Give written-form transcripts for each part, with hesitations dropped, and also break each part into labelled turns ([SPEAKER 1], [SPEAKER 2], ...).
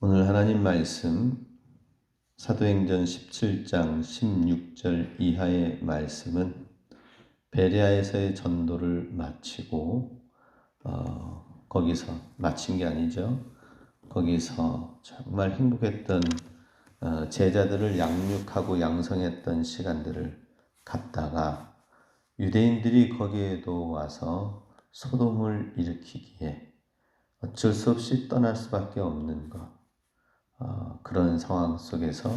[SPEAKER 1] 오늘 하나님 말씀 사도행전 17장 16절 이하의 말씀은 베레아에서의 전도를 마치고 거기서 마친 게 아니죠. 거기서 정말 행복했던 제자들을 양육하고 양성했던 시간들을 갖다가 유대인들이 거기에도 와서 소동을 일으키기에 어쩔 수 없이 떠날 수밖에 없는 것. 그런 상황 속에서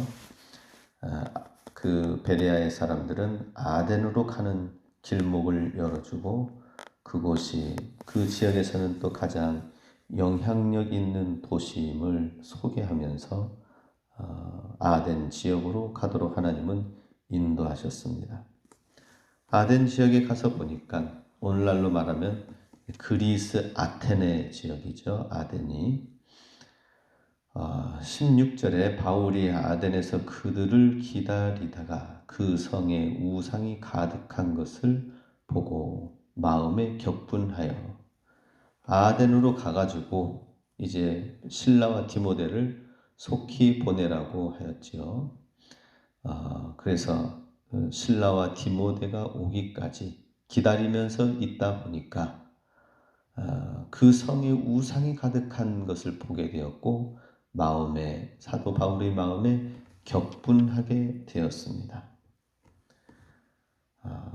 [SPEAKER 1] 그 베레아의 사람들은 아덴으로 가는 길목을 열어주고 그곳이 그 지역에서는 또 가장 영향력 있는 도시임을 소개하면서 아덴 지역으로 가도록 하나님은 인도하셨습니다. 아덴 지역에 가서 보니까 오늘날로 말하면 그리스 아테네 지역이죠. 아덴이 16절에 바울이 아덴에서 그들을 기다리다가 그 성에 우상이 가득한 것을 보고 마음에 격분하여 아덴으로 가가지고 이제 실라와 디모데를 속히 보내라고 하였지요. 그래서 실라와 디모데가 오기까지 기다리면서 있다 보니까 그 성에 우상이 가득한 것을 보게 되었고 사도 바울의 마음에 격분하게 되었습니다.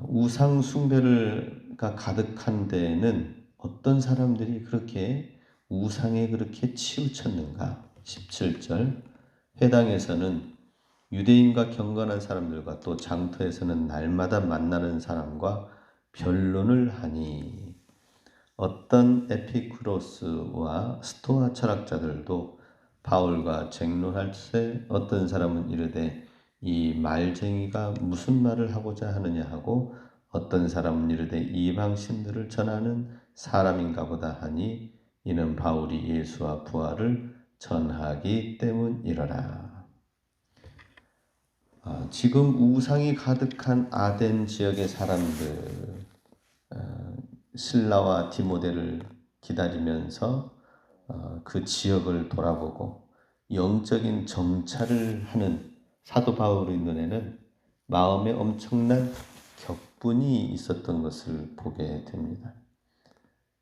[SPEAKER 1] 우상 숭배가 가득한 데에는 어떤 사람들이 그렇게 우상에 그렇게 치우쳤는가? 17절 회당에서는 유대인과 경건한 사람들과 또 장터에서는 날마다 만나는 사람과 변론을 하니 어떤 에피쿠로스와 스토아 철학자들도 바울과 쟁론할 때 어떤 사람은 이르되 이 말쟁이가 무슨 말을 하고자 하느냐 하고 어떤 사람은 이르되 이방신들을 전하는 사람인가 보다 하니 이는 바울이 예수와 부활을 전하기 때문이러라. 지금 우상이 가득한 아덴 지역의 사람들 실라와 디모데를 기다리면서 그 지역을 돌아보고 영적인 정찰을 하는 사도 바울의 눈에는 마음에 엄청난 격분이 있었던 것을 보게 됩니다.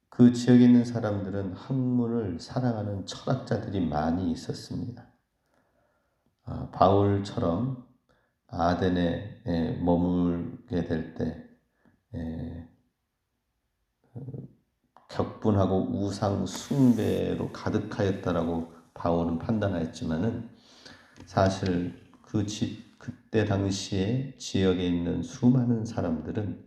[SPEAKER 1] 그 지역에 있는 사람들은 학문을 사랑하는 철학자들이 많이 있었습니다. 바울처럼 아덴에 머물게 될 때 격분하고 우상 숭배로 가득하였다라고 바울은 판단하였지만은 사실 그때 당시에 지역에 있는 수많은 사람들은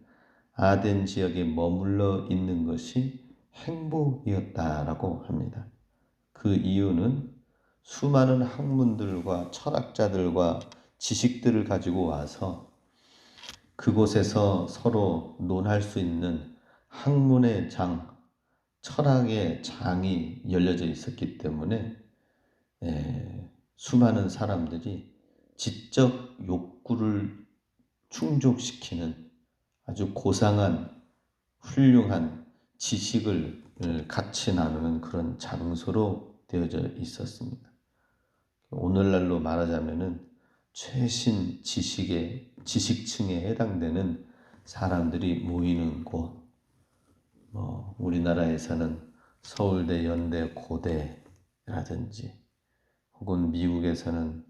[SPEAKER 1] 아덴 지역에 머물러 있는 것이 행복이었다라고 합니다. 그 이유는 수많은 학문들과 철학자들과 지식들을 가지고 와서 그곳에서 서로 논할 수 있는 학문의 장, 철학의 장이 열려져 있었기 때문에 수많은 사람들이 지적 욕구를 충족시키는 아주 고상한 훌륭한 지식을 같이 나누는 그런 장소로 되어져 있었습니다. 오늘날로 말하자면은 최신 지식층에 해당되는 사람들이 모이는 곳, 우리나라에서는 서울대, 연대, 고대라든지 혹은 미국에서는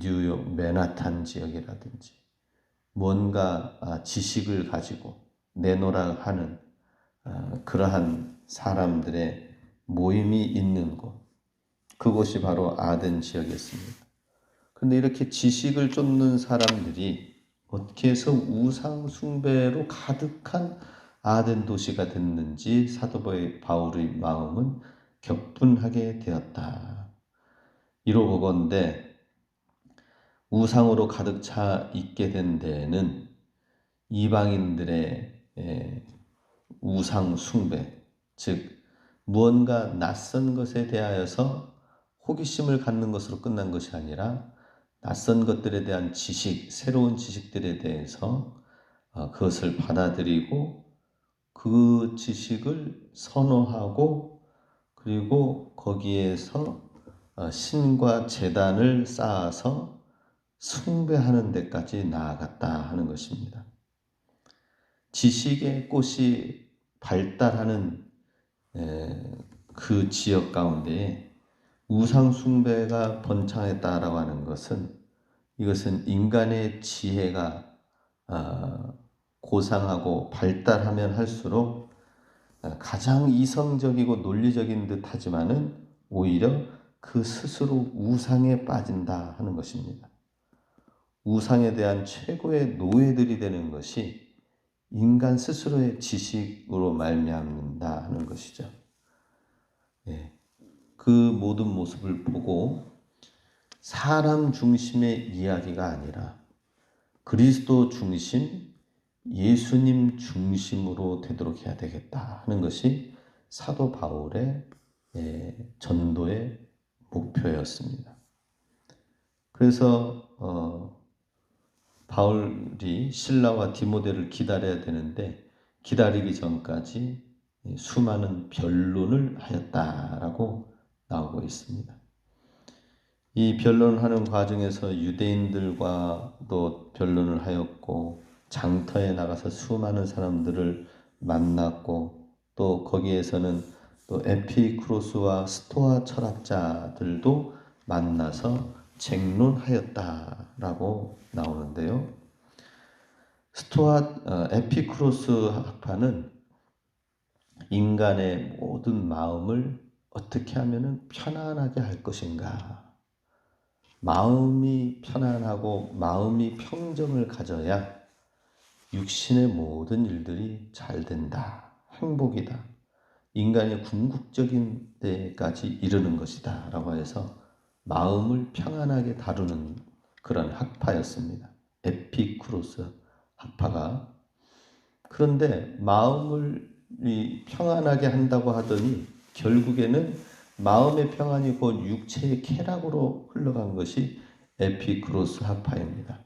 [SPEAKER 1] 뉴욕, 맨하탄 지역이라든지 뭔가 지식을 가지고 내놓으라 하는 그러한 사람들의 모임이 있는 곳, 그곳이 바로 아덴 지역이었습니다. 그런데 이렇게 지식을 쫓는 사람들이 어떻게 해서 우상 숭배로 가득한 아덴 도시가 됐는지 사도 바울의 마음은 격분하게 되었다. 이러보건대 우상으로 가득 차 있게 된 데에는 이방인들의 우상 숭배, 즉 무언가 낯선 것에 대하여서 호기심을 갖는 것으로 끝난 것이 아니라 낯선 것들에 대한 지식, 새로운 지식들에 대해서 그것을 받아들이고 그 지식을 선호하고 그리고 거기에서 신과 제단을 쌓아서 숭배하는 데까지 나아갔다 하는 것입니다. 지식의 꽃이 발달하는 그 지역 가운데에 우상 숭배가 번창했다라고 하는 것은 이것은 인간의 지혜가 고상하고 발달하면 할수록 가장 이성적이고 논리적인 듯 하지만은 오히려 그 스스로 우상에 빠진다 하는 것입니다. 우상에 대한 최고의 노예들이 되는 것이 인간 스스로의 지식으로 말미암는다 하는 것이죠. 그 모든 모습을 보고 사람 중심의 이야기가 아니라 그리스도 중심, 예수님 중심으로 되도록 해야 되겠다 하는 것이 사도 바울의 전도의 목표였습니다. 그래서 바울이 실라와 디모데를 기다려야 되는데 기다리기 전까지 수많은 변론을 하였다라고 나오고 있습니다. 이 변론하는 과정에서 유대인들과도 변론을 하였고 장터에 나가서 수많은 사람들을 만났고 또 거기에서는 또 에피쿠로스와 스토아 철학자들도 만나서 쟁론하였다라고 나오는데요. 에피쿠로스 학파는 인간의 모든 마음을 어떻게 하면 편안하게 할 것인가, 마음이 편안하고 마음이 평정을 가져야 육신의 모든 일들이 잘 된다, 행복이다, 인간의 궁극적인 데까지 이르는 것이다 라고 해서 마음을 평안하게 다루는 그런 학파였습니다. 에피쿠로스 학파가. 그런데 마음을 평안하게 한다고 하더니 결국에는 마음의 평안이 곧 육체의 쾌락으로 흘러간 것이 에피쿠로스 학파입니다.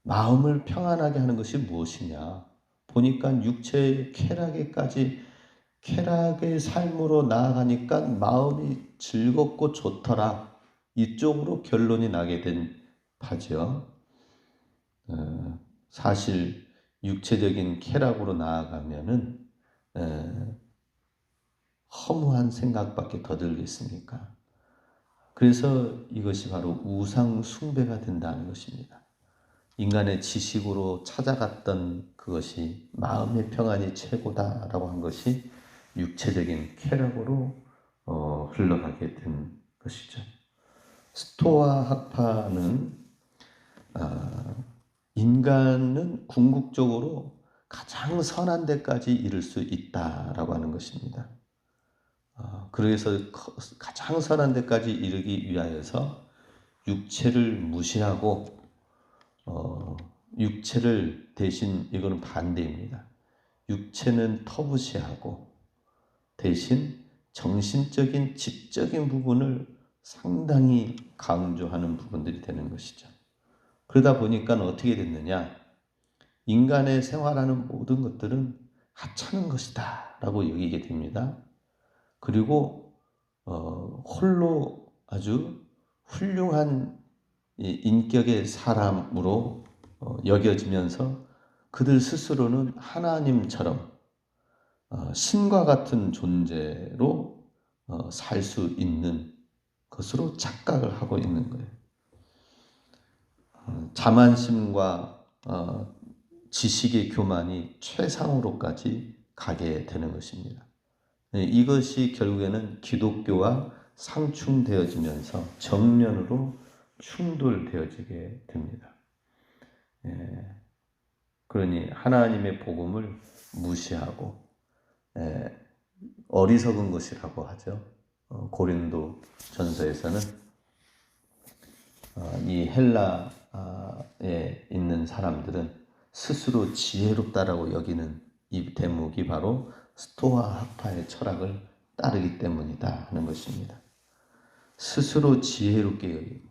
[SPEAKER 1] 마음을 평안하게 하는 것이 무엇이냐? 보니까 육체의 쾌락의 삶으로 나아가니까 마음이 즐겁고 좋더라. 이쪽으로 결론이 나게 된 바죠. 사실 육체적인 쾌락으로 나아가면은 허무한 생각밖에 더 들겠습니까? 그래서 이것이 바로 우상 숭배가 된다는 것입니다. 인간의 지식으로 찾아갔던 그것이 마음의 평안이 최고다라고 한 것이 육체적인 쾌락으로 흘러가게 된 것이죠. 스토아 학파는 인간은 궁극적으로 가장 선한 데까지 이를 수 있다라고 하는 것입니다. 그래서 가장 선한 데까지 이르기 위하여서 육체를 무시하고 육체를 대신 이거는 반대입니다. 육체는 터부시하고 대신 정신적인 지적인 부분을 상당히 강조하는 부분들이 되는 것이죠. 그러다 보니까 어떻게 됐느냐? 인간의 생활하는 모든 것들은 하찮은 것이다 라고 여기게 됩니다. 그리고 홀로 아주 훌륭한 인격의 사람으로 여겨지면서 그들 스스로는 하나님처럼 신과 같은 존재로 살 수 있는 것으로 착각을 하고 있는 거예요. 자만심과 지식의 교만이 최상으로까지 가게 되는 것입니다. 이것이 결국에는 기독교와 상충되어지면서 정면으로 충돌되어지게 됩니다. 그러니 하나님의 복음을 무시하고 어리석은 것이라고 하죠. 고린도 전서에서는 이 헬라에 있는 사람들은 스스로 지혜롭다라고 여기는 이 대목이 바로 스토아 학파의 철학을 따르기 때문이다 하는 것입니다. 스스로 지혜롭게 여기고,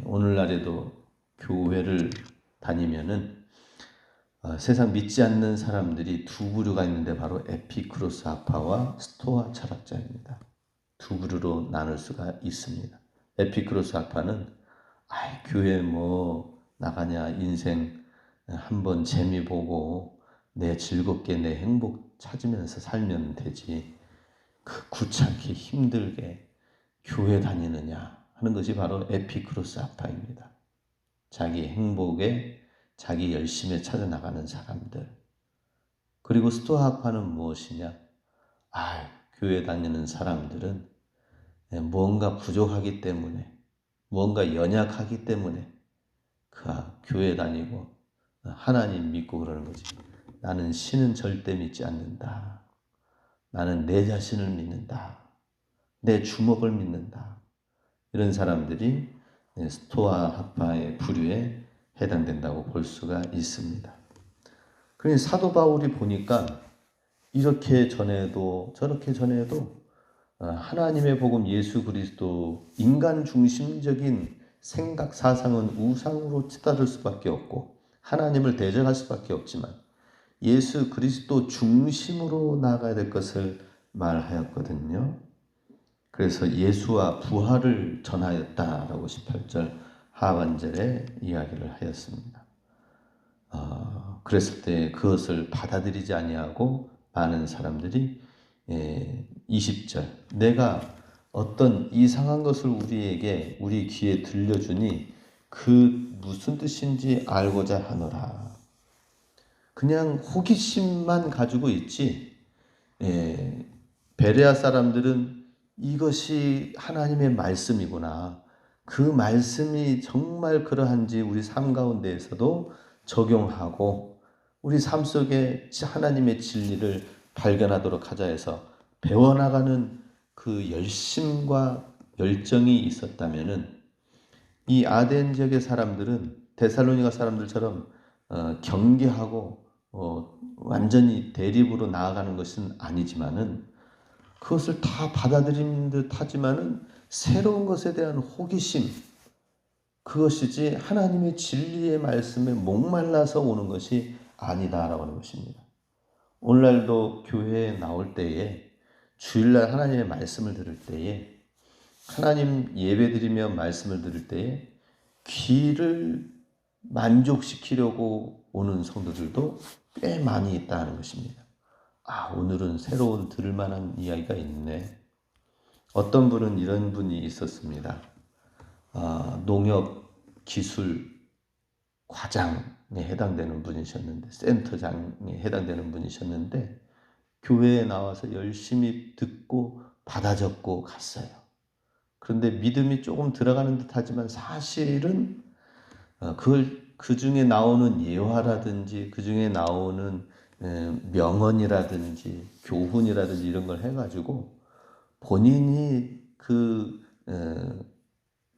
[SPEAKER 1] 오늘날에도 교회를 다니면은 세상 믿지 않는 사람들이 두 부류가 있는데 바로 에피쿠로스 학파와 스토아 철학자입니다. 두 부류로 나눌 수가 있습니다. 에피쿠로스 학파는 교회 뭐 나가냐, 인생 한번 재미 보고 내 즐겁게 내 행복 찾으면서 살면 되지, 그 구찮게 힘들게 교회 다니느냐 하는 것이 바로 에피쿠로스 학파입니다. 자기 행복에 자기 열심에 찾아 나가는 사람들. 그리고 스토아 학파는 무엇이냐? 교회 다니는 사람들은 무언가 부족하기 때문에, 무언가 연약하기 때문에 교회 다니고 하나님 믿고 그러는 거지. 나는 신은 절대 믿지 않는다. 나는 내 자신을 믿는다. 내 주먹을 믿는다. 이런 사람들이 스토아 학파의 부류에 해당된다고 볼 수가 있습니다. 그러니 사도 바울이 보니까 이렇게 전에도 저렇게 전에도 하나님의 복음 예수 그리스도, 인간 중심적인 생각 사상은 우상으로 치달을 수밖에 없고 하나님을 대적할 수밖에 없지만 예수 그리스도 중심으로 나아가야 될 것을 말하였거든요. 그래서 예수와 부활을 전하였다라고 18절 하반절에 이야기를 하였습니다. 그랬을 때 그것을 받아들이지 아니하고 많은 사람들이 20절 내가 어떤 이상한 것을 우리에게 우리 귀에 들려주니 그 무슨 뜻인지 알고자 하노라. 그냥 호기심만 가지고 있지, 베레아 사람들은 이것이 하나님의 말씀이구나, 그 말씀이 정말 그러한지 우리 삶 가운데에서도 적용하고 우리 삶 속에 하나님의 진리를 발견하도록 하자 해서 배워나가는 그 열심과 열정이 있었다면은 이 아덴 지역의 사람들은 데살로니가 사람들처럼 경계하고 완전히 대립으로 나아가는 것은 아니지만은 그것을 다 받아들인 듯 하지만은 새로운 것에 대한 호기심, 그것이지 하나님의 진리의 말씀에 목말라서 오는 것이 아니다라고 하는 것입니다. 오늘날도 교회에 나올 때에, 주일날 하나님의 말씀을 들을 때에, 하나님 예배드리며 말씀을 들을 때에 귀를 만족시키려고 오는 성도들도 꽤 많이 있다는 것입니다. 오늘은 새로운 들을 만한 이야기가 있네. 어떤 분은 이런 분이 있었습니다. 농협 기술 과장에 해당되는 분이셨는데, 센터장에 해당되는 분이셨는데 교회에 나와서 열심히 듣고 받아 적고 갔어요. 그런데 믿음이 조금 들어가는 듯 하지만 사실은 그 중에 나오는 예화라든지 그 중에 나오는 명언이라든지 교훈이라든지 이런 걸 해가지고 본인이 그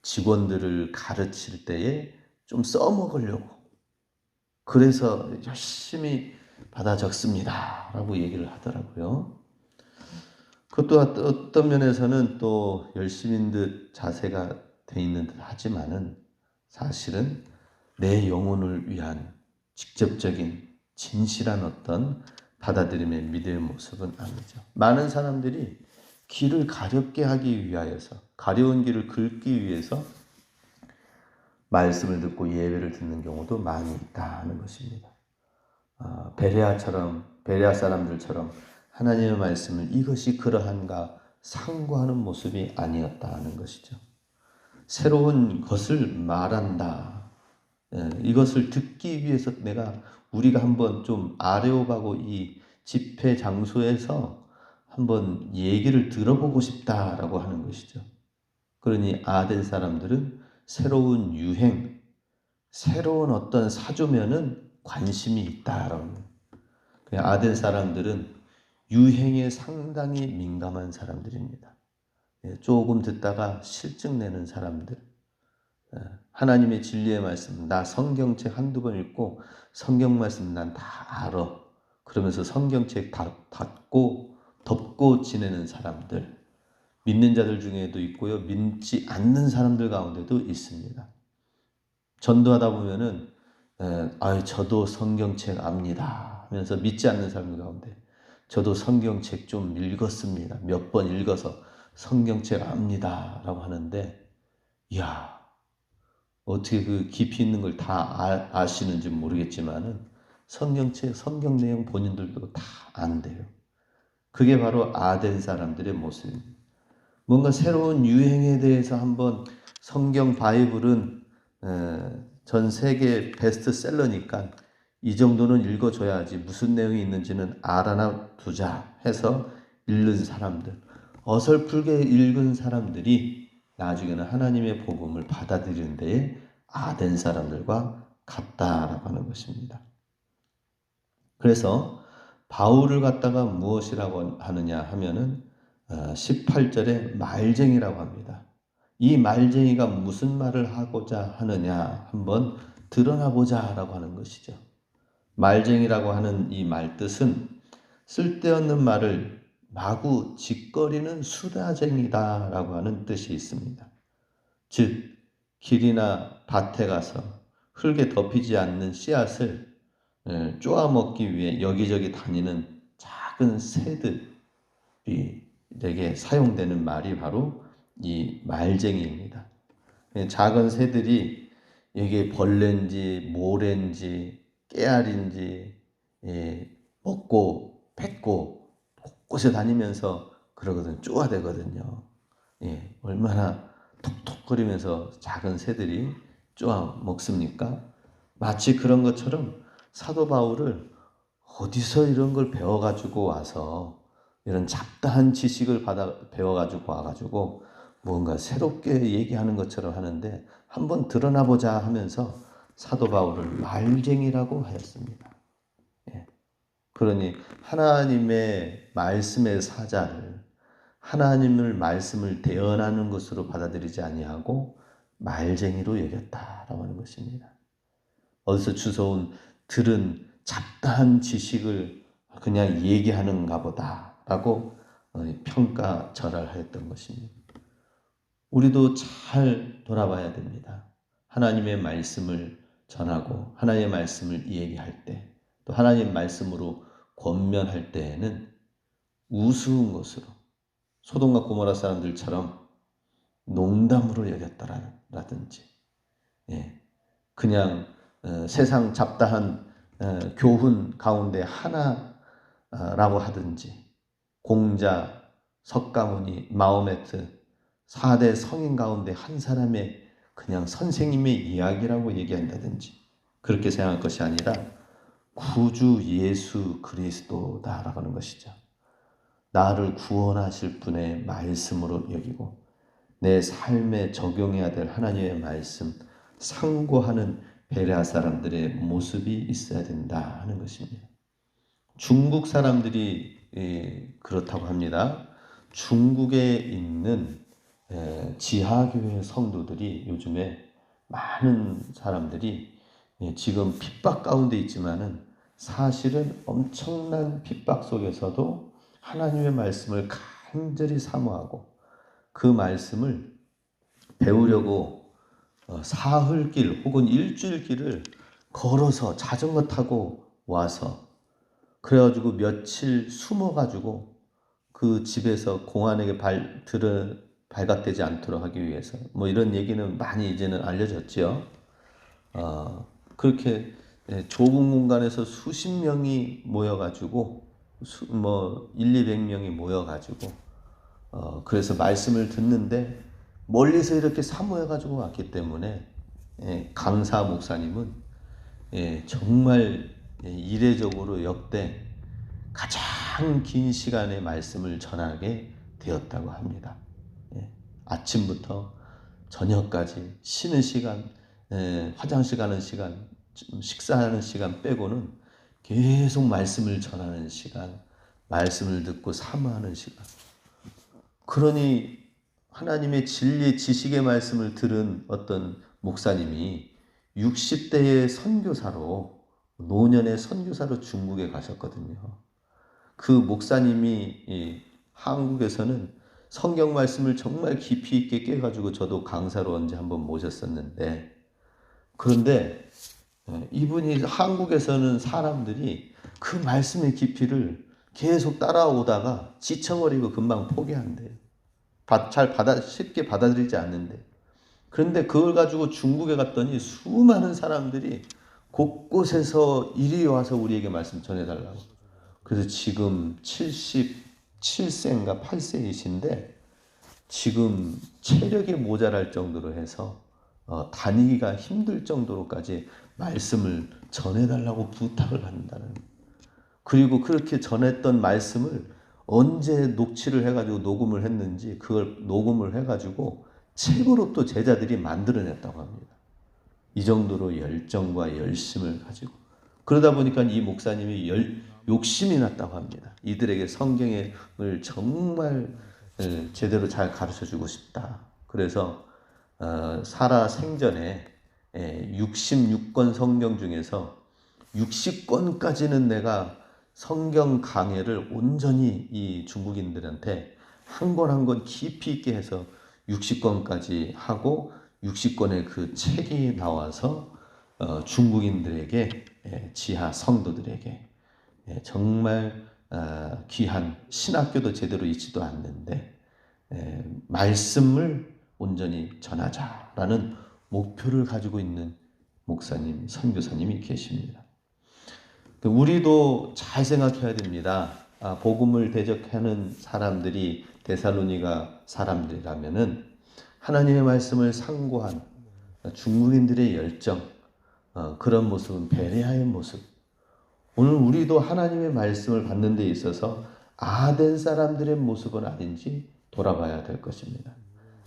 [SPEAKER 1] 직원들을 가르칠 때에 좀 써먹으려고, 그래서 열심히 받아 적습니다 라고 얘기를 하더라고요. 그것도 어떤 면에서는 또 열심인 듯 자세가 돼 있는 듯 하지만은 사실은 내 영혼을 위한 직접적인 진실한 어떤 받아들임의 믿음의 모습은 아니죠. 많은 사람들이 길을 가렵게 하기 위하여서, 가려운 길을 긁기 위해서 말씀을 듣고 예배를 듣는 경우도 많이 있다는 것입니다. 베레아 사람들처럼 하나님의 말씀을 이것이 그러한가 상고하는 모습이 아니었다는 것이죠. 새로운 것을 말한다. 이것을 듣기 위해서 우리가 한번 좀 아레오바고 이 집회 장소에서 한번 얘기를 들어보고 싶다라고 하는 것이죠. 그러니 아덴 사람들은 새로운 유행, 새로운 어떤 사주면은 관심이 있다라고. 아덴 사람들은 유행에 상당히 민감한 사람들입니다. 조금 듣다가 실증 내는 사람들. 하나님의 진리의 말씀, 나 성경책 한두 번 읽고 성경 말씀 난 다 알아. 그러면서 성경책 닫고 덮고 지내는 사람들, 믿는 자들 중에도 있고요, 믿지 않는 사람들 가운데도 있습니다. 전도하다 보면은 저도 성경책 압니다 하면서 믿지 않는 사람들 가운데 저도 성경책 좀 읽었습니다. 몇 번 읽어서 성경책 압니다 라고 하는데, 이야, 어떻게 그 깊이 있는 걸 다 아시는지 모르겠지만은 성경책, 성경 내용 본인들도 다 안돼요. 그게 바로 아덴 사람들의 모습입니다. 뭔가 새로운 유행에 대해서 한번, 성경 바이블은 전 세계 베스트셀러니까 이 정도는 읽어줘야지, 무슨 내용이 있는지는 알아나 두자 해서 읽는 사람들, 어설프게 읽은 사람들이 나중에는 하나님의 복음을 받아들이는 데에 아덴 사람들과 같다라고 하는 것입니다. 그래서 바울을 갖다가 무엇이라고 하느냐 하면은 18절에 말쟁이라고 합니다. 이 말쟁이가 무슨 말을 하고자 하느냐 한번 드러나 보자라고 하는 것이죠. 말쟁이라고 하는 이 말 뜻은 쓸데없는 말을 마구 짓거리는 수다쟁이다라고 하는 뜻이 있습니다. 즉, 길이나 밭에 가서 흙에 덮이지 않는 씨앗을 쪼아먹기 위해 여기저기 다니는 작은 새들이 에게 사용되는 말이 바로 이 말쟁이입니다. 작은 새들이 이게 벌레인지 모래인지 깨알인지 먹고 뱉고 곳곳에 다니면서 그러거든, 쪼아대거든요. 얼마나 톡톡거리면서 작은 새들이 쪼아 먹습니까? 마치 그런 것처럼 사도 바울을 어디서 이런 걸 배워가지고 와서, 이런 잡다한 지식을 배워가지고 와가지고 뭔가 새롭게 얘기하는 것처럼 하는데, 한번 드러나보자 하면서 사도 바울을 말쟁이라고 하였습니다. 그러니 하나님의 말씀의 사자를, 하나님의 말씀을 대언하는 것으로 받아들이지 아니하고 말쟁이로 여겼다라고 하는 것입니다. 어디서 주워온 들은 잡다한 지식을 그냥 얘기하는가 보다라고 평가절하했던 것입니다. 우리도 잘 돌아봐야 됩니다. 하나님의 말씀을 전하고 하나님의 말씀을 얘기할 때, 또 하나님의 말씀으로 권면할 때에는 우스운 것으로, 소돔과 고모라 사람들처럼 농담으로 여겼다라든지, 그냥 세상 잡다한 교훈 가운데 하나라고 하든지, 공자, 석가모니, 마호메트 4대 성인 가운데 한 사람의 그냥 선생님의 이야기라고 얘기한다든지, 그렇게 생각할 것이 아니라 구주 예수 그리스도다라고 하는 것이죠. 나를 구원하실 분의 말씀으로 여기고 내 삶에 적용해야 될 하나님의 말씀, 상고하는 베레아 사람들의 모습이 있어야 된다 하는 것입니다. 중국 사람들이 그렇다고 합니다. 중국에 있는 지하교회 성도들이, 요즘에 많은 사람들이 지금 핍박 가운데 있지만은 사실은 엄청난 핍박 속에서도 하나님의 말씀을 간절히 사모하고 그 말씀을 배우려고 사흘길 혹은 일주일길을 걸어서 자전거 타고 와서, 그래가지고 며칠 숨어가지고 그 집에서 공안에게 발각되지 않도록 하기 위해서, 뭐 이런 얘기는 많이 이제는 알려졌죠. 그렇게 좁은 공간에서 수십 명이 모여가지고 뭐 100~200명이 모여가지고 그래서 말씀을 듣는데, 멀리서 이렇게 사모해가지고 왔기 때문에 강사 목사님은 정말 이례적으로 역대 가장 긴 시간의 말씀을 전하게 되었다고 합니다. 아침부터 저녁까지 쉬는 시간, 화장실 가는 시간, 식사하는 시간 빼고는 계속 말씀을 전하는 시간, 말씀을 듣고 사모하는 시간. 그러니 하나님의 진리 지식의 말씀을 들은 어떤 목사님이 60대의 선교사로, 노년의 선교사로 중국에 가셨거든요. 그 목사님이 한국에서는 성경 말씀을 정말 깊이 있게 깨가지고 저도 강사로 언제 한번 모셨었는데, 그런데 이분이 한국에서는 사람들이 그 말씀의 깊이를 계속 따라오다가 지쳐버리고 금방 포기한대요. 쉽게 받아들이지 않는데. 그런데 그걸 가지고 중국에 갔더니 수많은 사람들이 곳곳에서 이리 와서 우리에게 말씀 전해달라고. 그래서 지금 77세인가 8세이신데 지금 체력이 모자랄 정도로 해서 다니기가 힘들 정도로까지 말씀을 전해달라고 부탁을 한다는. 그리고 그렇게 전했던 말씀을 언제 녹취를 해가지고 녹음을 했는지 그걸 녹음을 해가지고 책으로 또 제자들이 만들어냈다고 합니다. 이 정도로 열정과 열심을 가지고. 그러다 보니까 이 목사님이 욕심이 났다고 합니다. 이들에게 성경을 정말 제대로 잘 가르쳐주고 싶다. 그래서 살아 생전에 66권 성경 중에서 60권까지는 내가 성경 강해를 온전히 이 중국인들한테 한 권 한 권 깊이 있게 해서 60권까지 하고 60권의 그 책이 나와서 중국인들에게 지하 성도들에게 정말 귀한 신학교도 제대로 있지도 않는데 말씀을 온전히 전하자라는 목표를 가지고 있는 목사님, 선교사님이 계십니다. 우리도 잘 생각해야 됩니다. 복음을 대적하는 사람들이 데살로니가 사람들이라면은 하나님의 말씀을 상고한 중국인들의 열정, 그런 모습은 베레아의 모습. 오늘 우리도 하나님의 말씀을 받는 데 있어서 아덴 사람들의 모습은 아닌지 돌아봐야 될 것입니다.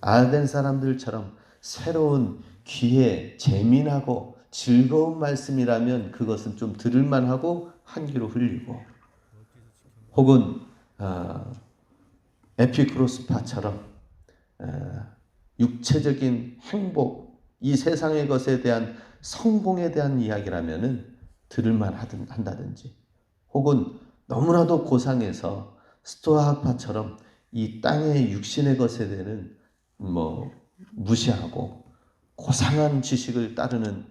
[SPEAKER 1] 아덴 사람들처럼 새로운 귀에 재미나고 즐거운 말씀이라면 그것은 좀 들을만하고 한 귀로 흘리고, 혹은 에피크로스파처럼 육체적인 행복, 이 세상의 것에 대한 성공에 대한 이야기라면은 들을만 한다든지, 혹은 너무나도 고상해서 스토아학파처럼 이 땅의 육신의 것에 대한 무시하고 고상한 지식을 따르는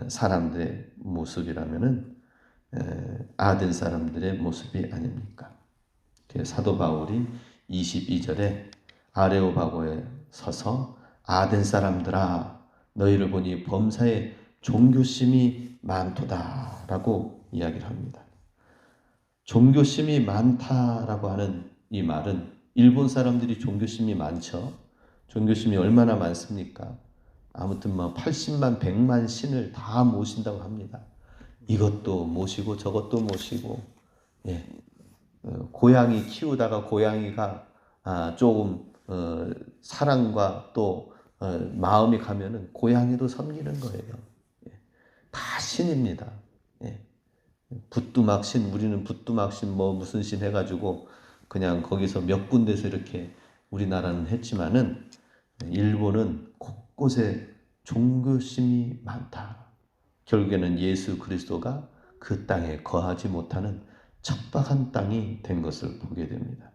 [SPEAKER 1] 사람들의 모습이라면은 아덴 사람들의 모습이 아닙니까? 사도 바울이 22절에 아레오바고에 서서 아덴 사람들아 너희를 보니 범사에 종교심이 많도다라고 이야기를 합니다. 종교심이 많다라고 하는 이 말은, 일본 사람들이 종교심이 많죠. 종교심이 얼마나 많습니까? 아무튼 80만 100만 신을 다 모신다고 합니다. 이것도 모시고 저것도 모시고, 고양이 키우다가 고양이가 조금 사랑과 또 마음이 가면은 고양이도 섬기는 거예요. 다 신입니다. 붓두막신, 우리는 붓두막신 무슨 신 해가지고 그냥 거기서 몇 군데서 이렇게 우리나라는 했지만은 일본은 곳곳에 종교심이 많다. 결국에는 예수 그리스도가 그 땅에 거하지 못하는 척박한 땅이 된 것을 보게 됩니다.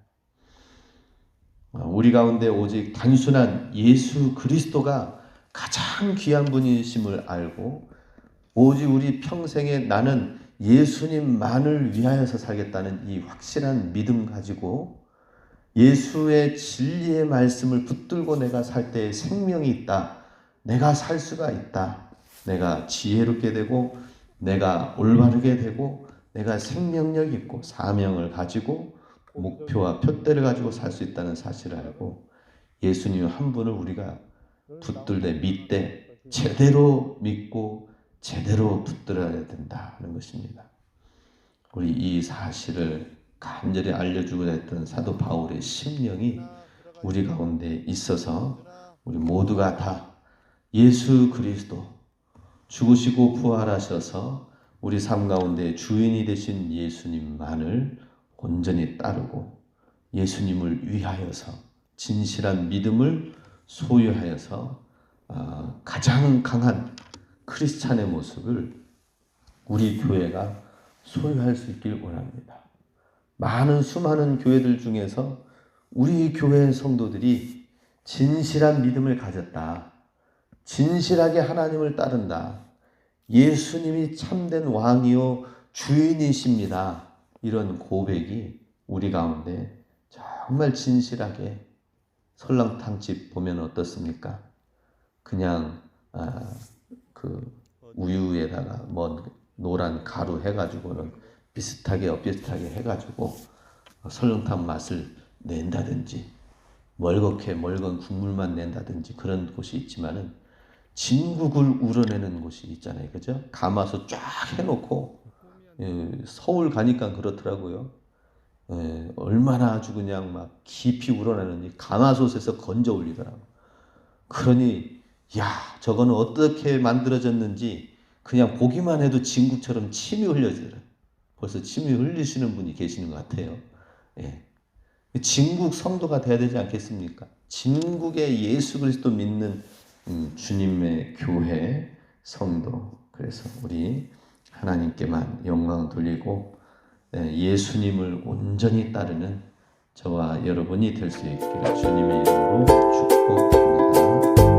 [SPEAKER 1] 우리 가운데 오직 단순한 예수 그리스도가 가장 귀한 분이심을 알고, 오직 우리 평생에 나는 예수님만을 위하여서 살겠다는 이 확실한 믿음 가지고 예수의 진리의 말씀을 붙들고 내가 살 때 생명이 있다. 내가 살 수가 있다. 내가 지혜롭게 되고 내가 올바르게 되고 내가 생명력 있고 사명을 가지고 목표와 표대를 가지고 살 수 있다는 사실을 알고 예수님 한 분을 우리가 붙들되 믿되 제대로 믿고 제대로 붙들어야 된다는 것입니다. 우리 이 사실을 간절히 알려주고 했던 사도 바울의 심령이 우리 가운데 있어서 우리 모두가 다 예수 그리스도 죽으시고 부활하셔서 우리 삶 가운데 주인이 되신 예수님만을 온전히 따르고 예수님을 위하여서 진실한 믿음을 소유하여서 가장 강한 크리스찬의 모습을 우리 교회가 소유할 수 있길 원합니다. 많은 수많은 교회들 중에서 우리 교회 성도들이 진실한 믿음을 가졌다. 진실하게 하나님을 따른다. 예수님이 참된 왕이요 주인이십니다. 이런 고백이 우리 가운데 정말 진실하게 설렁탕집 보면 어떻습니까? 그냥 그 우유에다가 뭐 노란 가루 해가지고는 비슷하게 해가지고 설렁탕 맛을 낸다든지 멀겋게 멀건 국물만 낸다든지 그런 곳이 있지만은 진국을 우러내는 곳이 있잖아요. 그죠? 가마솥 쫙 해놓고 서울 가니까 그렇더라고요. 얼마나 아주 그냥 막 깊이 우러나는지 가마솥에서 건져 올리더라고. 그러니 야 저거는 어떻게 만들어졌는지 그냥 보기만 해도 진국처럼 침이 흘려지더라. 벌써 침이 흘리시는 분이 계시는 것 같아요. 예. 진국 성도가 돼야 되지 않겠습니까? 진국의 예수 그리스도 믿는 주님의 교회 성도. 그래서 우리 하나님께만 영광 돌리고 예수님을 온전히 따르는 저와 여러분이 될 수 있기를 주님의 이름으로 축복합니다.